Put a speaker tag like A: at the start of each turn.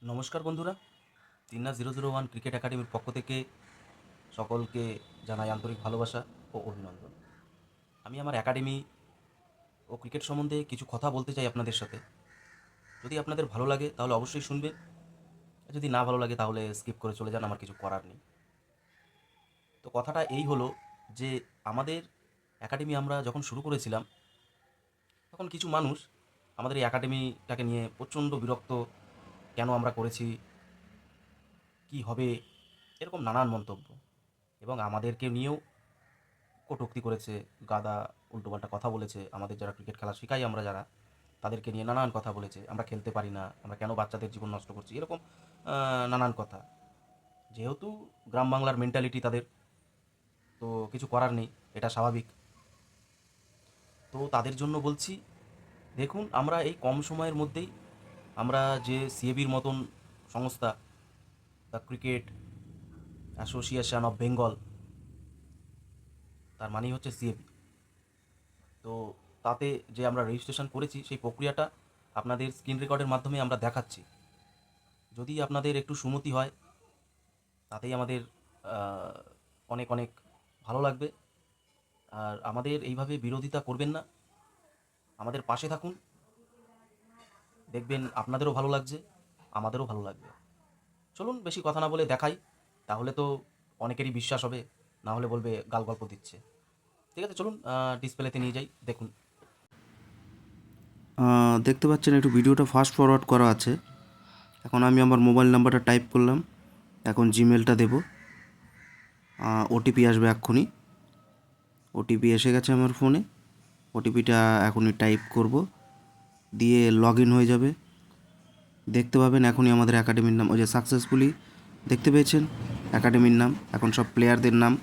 A: নমস্কার বন্ধুরা, ৩-001 ক্রিকেট একাডেমির পক্ষ থেকে সকলকে জানাই আন্তরিক ভালোবাসা ও অভিনন্দন। আমি আমার একাডেমি ও ক্রিকেট সম্বন্ধে কিছু কথা বলতে চাই আপনাদের সাথে। যদি আপনাদের ভালো লাগে তাহলে অবশ্যই শুনবেন, আর যদি না ভালো লাগে তাহলে স্কিপ করে চলে যান, আমার কিছু করার নেই। তো কথাটা এই হলো যে আমাদের একাডেমি আমরা যখন শুরু করেছিলাম তখন কিছু মানুষ আমাদের এই একাডেমিটাকে নিয়ে প্রচণ্ড বিরক্ত, কেন আমরা করেছি, কি হবে, এরকম নানান মন্তব্য, এবং আমাদেরকে নিয়েও কটূক্তি করেছে, গাদা উল্টোপাল্টা কথা বলেছে। আমাদের যারা ক্রিকেট খেলা শেখাই আমরা যারা, তাদেরকে নিয়ে নানান কথা বলেছে, আমরা খেলতে পারি না, আমরা কেন বাচ্চাদের জীবন নষ্ট করছি, এরকম নানান কথা। যেহেতু গ্রাম বাংলার মেন্টালিটি তাদের, তো কিছু করার নেই, এটা স্বাভাবিক। তো তাদের জন্য বলছি, দেখুন আমরা এই কম সময়ের মধ্যেই আমরা যে সিএবির মতন সংস্থা, the cricket association of Bengal, তার মানেই হচ্ছে সিএবি, তো তাতে যে আমরা রেজিস্ট্রেশন করেছি সেই প্রক্রিয়াটা আপনাদের স্ক্রিন রেকর্ডের মাধ্যমে আমরা দেখাচ্ছি। যদি আপনাদের একটু সুমতি হয় তাতেই আমাদের আহ, অনেক অনেক ভালো লাগবে। আর আমাদের এইভাবে বিরোধিতা করবেন না, আমাদের পাশে থাকুন, দেখবেন আপনাদেরও ভালো লাগছে, আমাদেরও ভালো লাগবে। চলুন বেশি কথা না বলে দেখাই, তাহলে তো অনেকেরই বিশ্বাস হবে, না হলে বলবে গাল গল্প দিচ্ছে। ঠিক আছে, চলুন ডিসপ্লেতে নিয়ে যাই, দেখুন।
B: দেখতে পাচ্ছেন একটু ভিডিওটা ফাস্ট ফরওয়ার্ড করা আছে। এখন আমি আমার মোবাইল নাম্বারটা টাইপ করলাম, এখন জিমেলটা দেব, ওটিপি আসবে এক্ষুনি। ওটিপি এসে গেছে আমার ফোনে, ওটিপিটা এখনই টাইপ করব, দিয়ে লগ ইন হয়ে যাবে। দেখতে পাবেন এখনই আমাদের একাডেমির নাম, ওই যে সাকসেসফুলি দেখতে পেয়েছেন একাডেমির নাম, এখন সব প্লেয়ারদের নাম